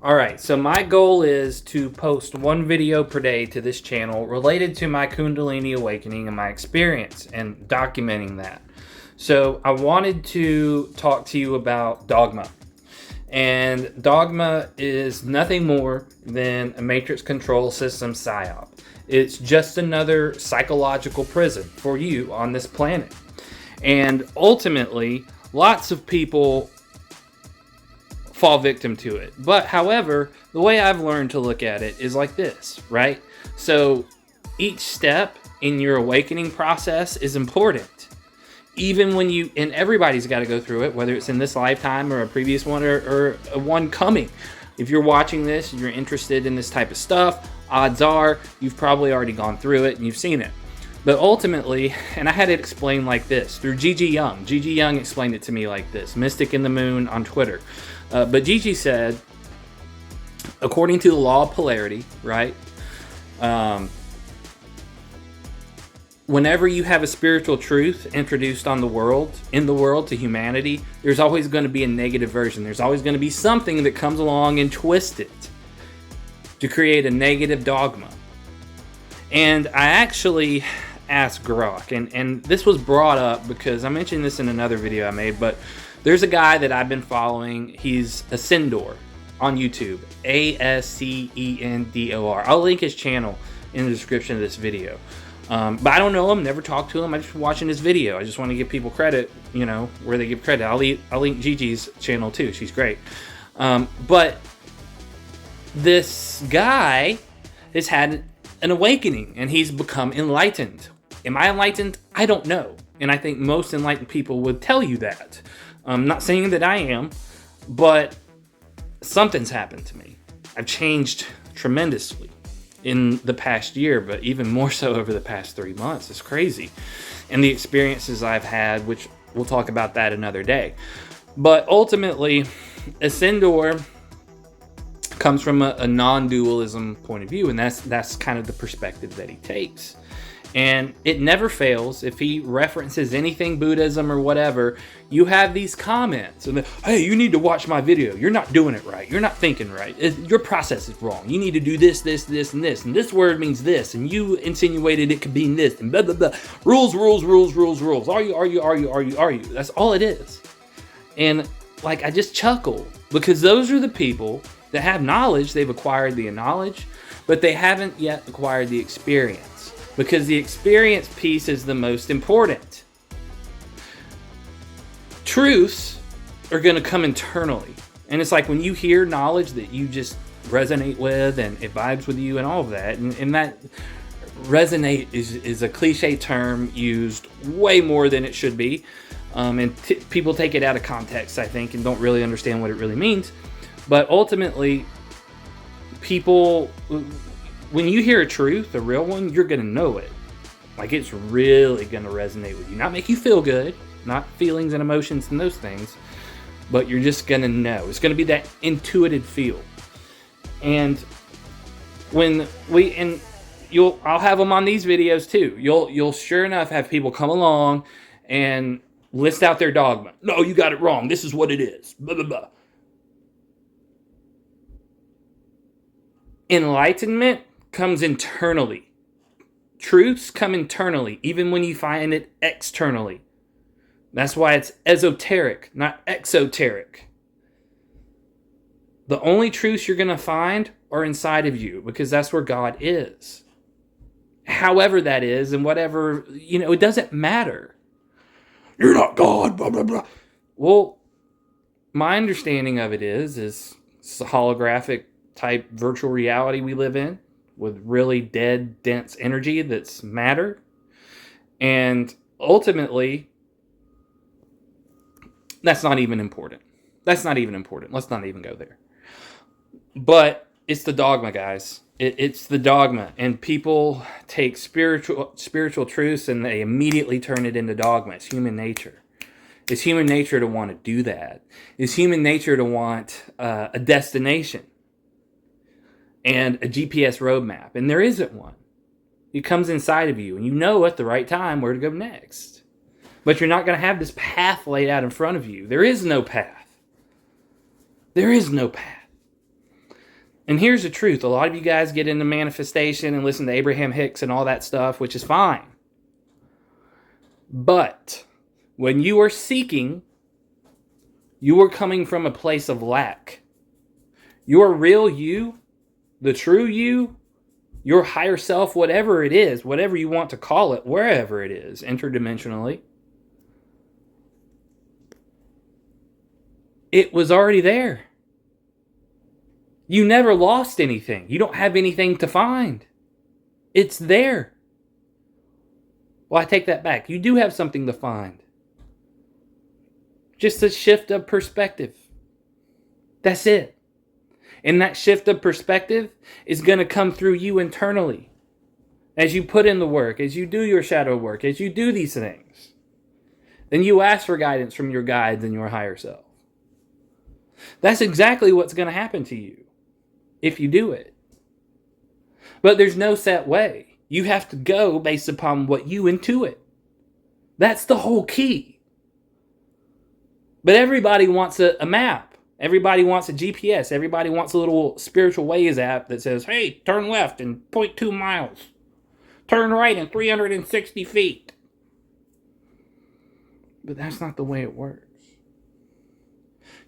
All right, so my goal is to post one video per day to this channel related to my Kundalini awakening and my experience and documenting that. So I wanted to talk to you about dogma. And dogma is nothing more than a matrix control system psyop. It's just another psychological prison for you on this planet. And ultimately, lots of people fall victim to it. But however, the way I've learned to look at it is like this, right? So each step in your awakening process is important. Even when and everybody's got to go through it, whether it's in this lifetime or a previous one or a one coming. If you're watching this, you're interested in this type of stuff, odds are you've probably already gone through it and you've seen it. But ultimately, and I had it explained like this through Gigi Young. Gigi Young explained it to me like this, Mystic in the Moon on Twitter. But Gigi said, according to the law of polarity, right? Whenever you have a spiritual truth introduced in the world to humanity, there's always going to be a negative version. There's always going to be something that comes along and twists it to create a negative dogma. And I actually asked Grok, and this was brought up because I mentioned this in another video I made, but there's a guy that I've been following. He's Ascendor on YouTube, Ascendor. I'll link his channel in the description of this video. But I don't know him, never talked to him. I just watching his video. I just want to give people credit, where they give credit. I'll link Gigi's channel too. She's great. But this guy has had an awakening and he's become enlightened. Am I enlightened? I don't know. And I think most enlightened people would tell you that. I'm not saying that I am, but something's happened to me. I've changed tremendously in the past year, but even more so over the past 3 months. It's crazy. And the experiences I've had, which we'll talk about that another day. But ultimately, Ascendor comes from a non-dualism point of view, and that's kind of the perspective that he takes. And it never fails. If he references anything Buddhism or whatever, you have these comments. And hey, you need to watch my video. You're not doing it right. You're not thinking right. Your process is wrong. You need to do this, this, this, and this. And this word means this. And you insinuated it could mean this. And blah, blah, blah. Rules, rules, rules, rules, rules. Are you. That's all it is. And I just chuckle. Because those are the people that have knowledge. They've acquired the knowledge. But they haven't yet acquired the experience. Because the experience piece is the most important. Truths are going to come internally. And it's like when you hear knowledge that you just resonate with and it vibes with you and all of that. And that resonate is a cliche term used way more than it should be. And people take it out of context, I think, and don't really understand what it really means. But ultimately, people... when you hear a truth, a real one, you're going to know it. It's really going to resonate with you. Not make you feel good, not feelings and emotions and those things, but you're just going to know. It's going to be that intuitive feel. And when I'll have them on these videos too. You'll sure enough have people come along and list out their dogma. No, you got it wrong. This is what it is. Blah, blah, blah. Enlightenment comes internally. Truths come internally, even when you find it externally. That's why it's esoteric, not exoteric. The only truths you're going to find are inside of you, because that's where God is. However that is, and whatever, it doesn't matter. You're not God, blah, blah, blah. Well, my understanding of it is it's a holographic type virtual reality we live in, with really dead, dense energy that's matter. And ultimately, that's not even important. Let's not even go there. But it's the dogma, guys. It's the dogma. And people take spiritual truths and they immediately turn it into dogma. It's human nature. It's human nature to want to do that. It's human nature to want a destination and a GPS roadmap, and there isn't one. It comes inside of you, and you know at the right time where to go next. But you're not going to have this path laid out in front of you. There is no path. There is no path. And here's the truth. A lot of you guys get into manifestation and listen to Abraham Hicks and all that stuff, which is fine. But when you are seeking, you are coming from a place of lack. Your real you, the true you, your higher self, whatever it is, whatever you want to call it, wherever it is, interdimensionally, it was already there. You never lost anything. You don't have anything to find. It's there. Well, I take that back. You do have something to find. Just a shift of perspective. That's it. And that shift of perspective is going to come through you internally. As you put in the work, as you do your shadow work, as you do these things. Then you ask for guidance from your guides and your higher self. That's exactly what's going to happen to you if you do it. But there's no set way. You have to go based upon what you intuit. That's the whole key. But everybody wants a map. Everybody wants a GPS. Everybody wants a little spiritual ways app that says, hey, turn left in 0.2 miles. Turn right in 360 feet. But that's not the way it works.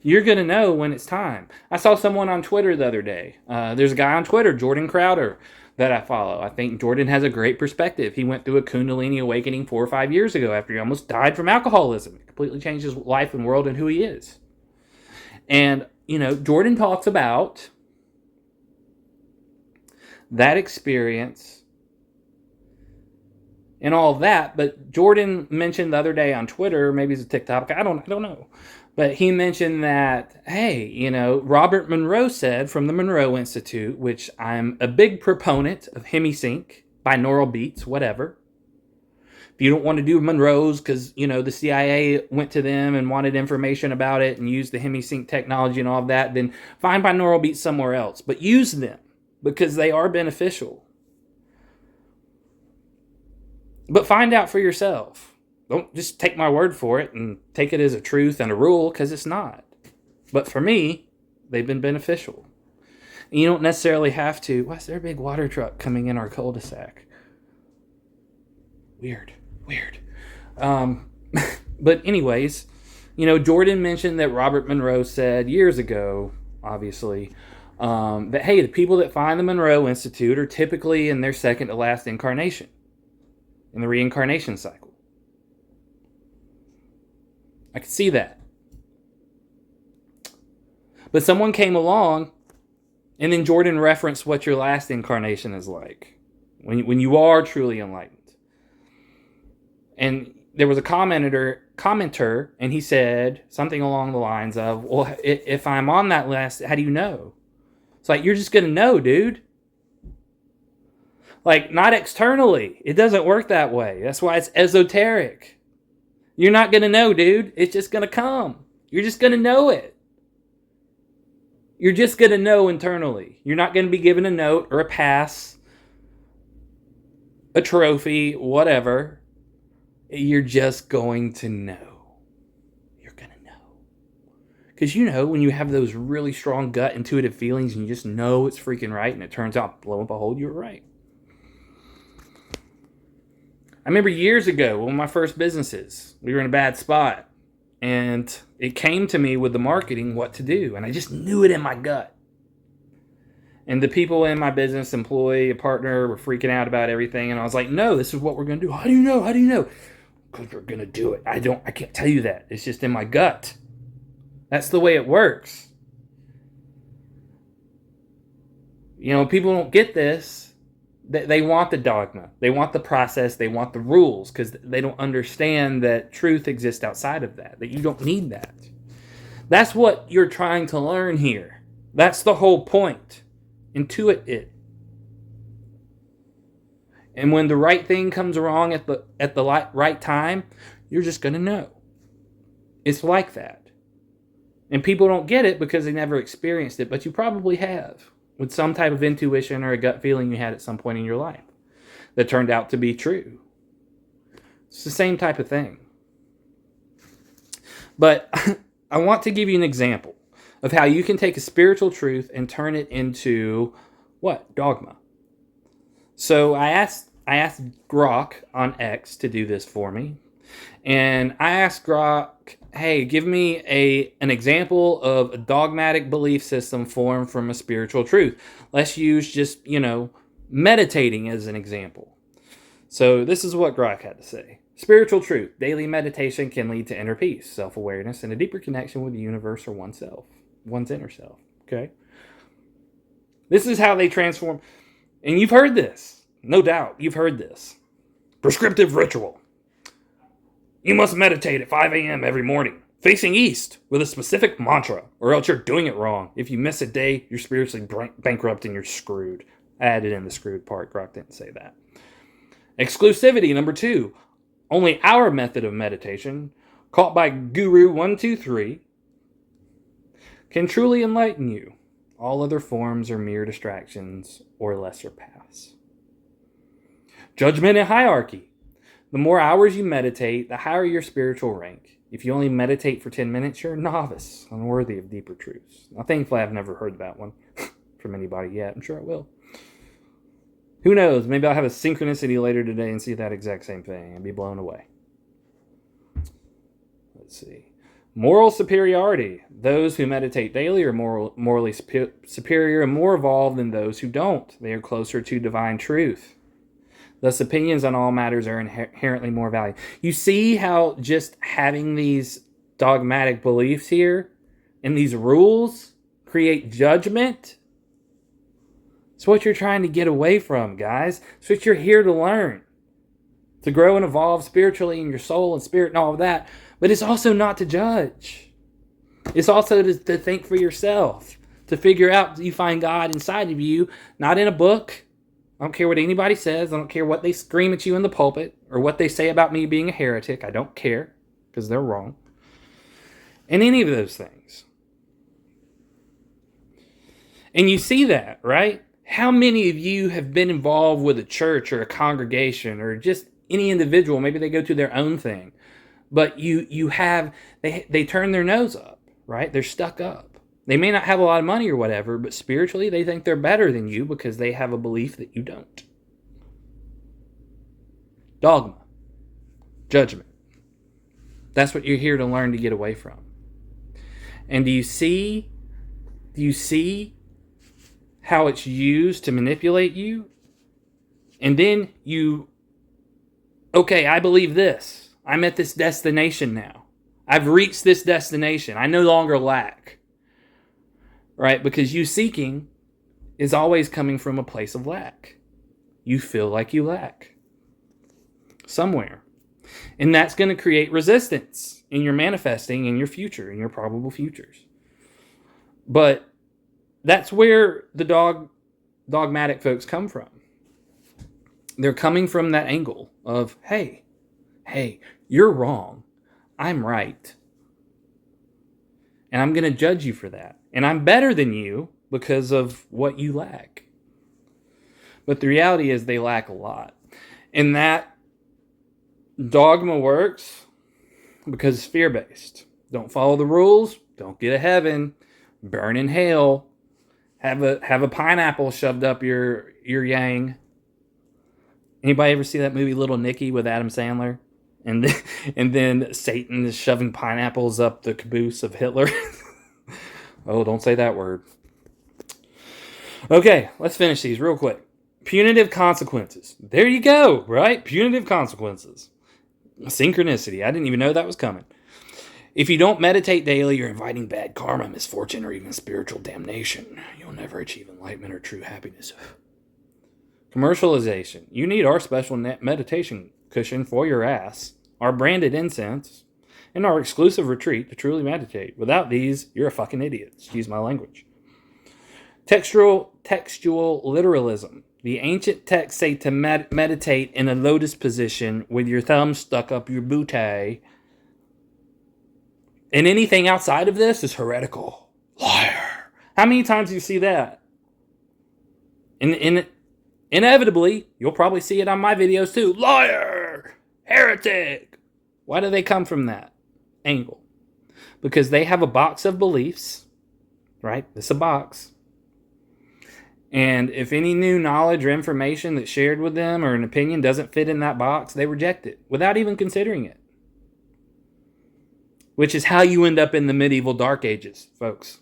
You're going to know when it's time. I saw someone on Twitter the other day. There's a guy on Twitter, Jordan Crowder, that I follow. I think Jordan has a great perspective. He went through a Kundalini awakening 4 or 5 years ago after he almost died from alcoholism. It completely changed his life and world and who he is. And, Jordan talks about that experience and all of that. But Jordan mentioned the other day on Twitter, maybe it's a TikTok, I don't know. But he mentioned that, hey, Robert Monroe said from the Monroe Institute, which I'm a big proponent of HemiSync, binaural beats, whatever. If you don't want to do Monroe's because, the CIA went to them and wanted information about it and used the HemiSync technology and all of that, then find binaural beats somewhere else. But use them because they are beneficial. But find out for yourself. Don't just take my word for it and take it as a truth and a rule, because it's not. But for me, they've been beneficial. And you don't necessarily have to. Why is there a big water truck coming in our cul-de-sac? Weird. But anyways, Jordan mentioned that Robert Monroe said years ago, obviously, that, hey, the people that find the Monroe Institute are typically in their second to last incarnation, in the reincarnation cycle. I could see that. But someone came along, and then Jordan referenced what your last incarnation is like, when you are truly enlightened. And there was a commenter, and he said something along the lines of, well, if I'm on that list, how do you know? It's like, you're just going to know, dude. Like, not externally. It doesn't work that way. That's why it's esoteric. You're not going to know, dude. It's just going to come. You're just going to know it. You're just going to know internally. You're not going to be given a note or a pass, a trophy, whatever. You're just going to know. You're going to know. Because when you have those really strong gut intuitive feelings and you just know it's freaking right, and it turns out, lo and behold, you were right. I remember years ago, one of my first businesses, we were in a bad spot. And it came to me with the marketing what to do. And I just knew it in my gut. And the people in my business, employee, a partner, were freaking out about everything. And I was like, no, this is what we're going to do. How do you know? Because we're going to do it. I can't tell you that. It's just in my gut. That's the way it works. People don't get this. They want the dogma. They want the process. They want the rules, because they don't understand that truth exists outside of that you don't need that. That's what you're trying to learn here. That's the whole point. Intuit it. And when the right thing comes along at the right time, you're just going to know. It's like that. And people don't get it because they never experienced it, but you probably have. With some type of intuition or a gut feeling you had at some point in your life that turned out to be true. It's the same type of thing. But I want to give you an example of how you can take a spiritual truth and turn it into what? Dogma. So I asked Grok on X to do this for me. And I asked Grok, hey, give me an example of a dogmatic belief system formed from a spiritual truth. Let's use just, meditating as an example. So this is what Grok had to say. Spiritual truth. Daily meditation can lead to inner peace, self-awareness, and a deeper connection with the universe or oneself, one's inner self. Okay? This is how they transform. And you've heard this. No doubt. You've heard this. Prescriptive ritual. You must meditate at 5 a.m. every morning, facing east with a specific mantra, or else you're doing it wrong. If you miss a day, you're spiritually bankrupt and you're screwed. I added in the screwed part. Grok didn't say that. Exclusivity, number 2. Only our method of meditation, caught by Guru 123, can truly enlighten you. All other forms are mere distractions or lesser paths. Judgment and hierarchy. The more hours you meditate, the higher your spiritual rank. If you only meditate for 10 minutes, you're a novice, unworthy of deeper truths. Now, thankfully, I've never heard that one from anybody yet. I'm sure I will. Who knows? Maybe I'll have a synchronicity later today and see that exact same thing and be blown away. Let's see. Moral superiority. Those who meditate daily are morally superior and more evolved than those who don't. They are closer to divine truth. Thus, opinions on all matters are inherently more valuable. You see how just having these dogmatic beliefs here and these rules create judgment? It's what you're trying to get away from, guys. It's what you're here to learn. To grow and evolve spiritually in your soul and spirit and all of that. But it's also not to judge. It's also to think for yourself. To figure out, you find God inside of you, not in a book. I don't care what anybody says. I don't care what they scream at you in the pulpit or what they say about me being a heretic. I don't care because they're wrong. And any of those things. And you see that, right? How many of you have been involved with a church or a congregation or just any individual? Maybe they go to their own thing. But they turn their nose up, right? They're stuck up. They may not have a lot of money or whatever, but spiritually they think they're better than you because they have a belief that you don't. Dogma. Judgment. That's what you're here to learn to get away from. And do you see how it's used to manipulate you? And then okay, I believe this. I'm at this destination now. I've reached this destination. I no longer lack. Right? Because you seeking is always coming from a place of lack. You feel like you lack somewhere. And that's going to create resistance in your manifesting, in your future, in your probable futures. But that's where the dogmatic folks come from. They're coming from that angle of, hey, you're wrong. I'm right. And I'm going to judge you for that. And I'm better than you because of what you lack. But the reality is they lack a lot. And that dogma works because it's fear-based. Don't follow the rules. Don't get to heaven. Burn in hell. Have a pineapple shoved up your yang. Anybody ever see that movie Little Nicky with Adam Sandler? And then Satan is shoving pineapples up the caboose of Hitler. Oh, don't say that word. Okay, let's finish these real quick. Punitive consequences. There you go, right? Punitive consequences. Synchronicity. I didn't even know that was coming. If you don't meditate daily, you're inviting bad karma, misfortune, or even spiritual damnation. You'll never achieve enlightenment or true happiness. Commercialization. You need our special meditation cushion for your ass, our branded incense, and our exclusive retreat to truly meditate. Without these, you're a fucking idiot. Excuse my language. Textual literalism. The ancient texts say to meditate in a lotus position with your thumb stuck up your booty. And anything outside of this is heretical. Liar. How many times do you see that? And inevitably, you'll probably see it on my videos too. Liar. Heretic. Why do they come from that angle? Because they have a box of beliefs right? It's a box. And if any new knowledge or information that's shared with them or an opinion doesn't fit in that box, they reject it without even considering it. Which is how you end up in the medieval dark ages, folks.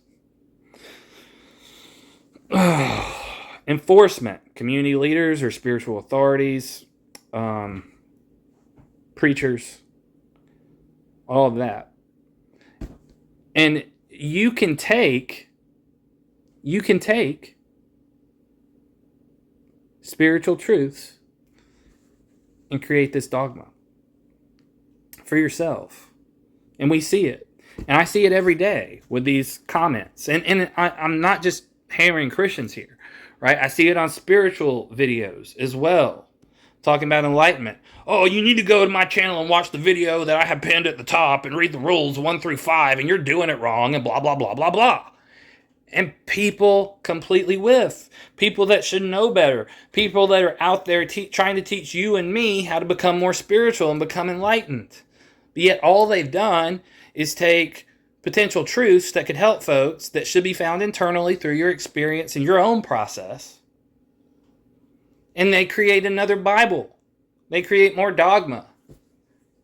Enforcement. Community leaders or spiritual authorities, preachers, all of that. And you can take spiritual truths and create this dogma for yourself. And we see it. And I see it every day with these comments. And I'm not just hammering Christians here, right? I see it on spiritual videos as well, talking about enlightenment. Oh, you need to go to my channel and watch the video that I have pinned at the top and read the rules 1 through 5, and you're doing it wrong, and blah, blah, blah, blah, blah. And people completely whiff. People that should know better. People that are out there trying to teach you and me how to become more spiritual and become enlightened. But yet all they've done is take potential truths that could help folks that should be found internally through your experience and your own process. And they create another Bible. They create more dogma.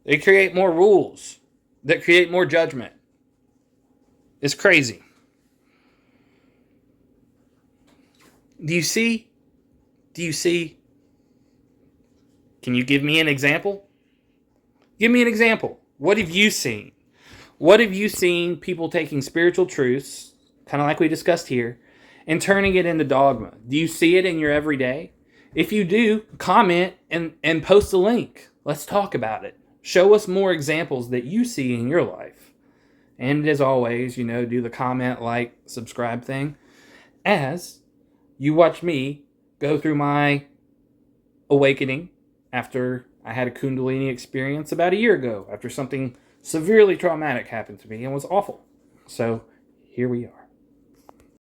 They create more rules that create more judgment. It's crazy. Do you see? Can you give me an example? Give me an example. What have you seen? What have you seen people taking spiritual truths, kind of like we discussed here, and turning it into dogma? Do you see it in your everyday? If you do, comment and post a link. Let's talk about it. Show us more examples that you see in your life. And as always, do the comment, like, subscribe thing. As you watch me go through my awakening after I had a Kundalini experience about a year ago, after something severely traumatic happened to me and was awful. So here we are.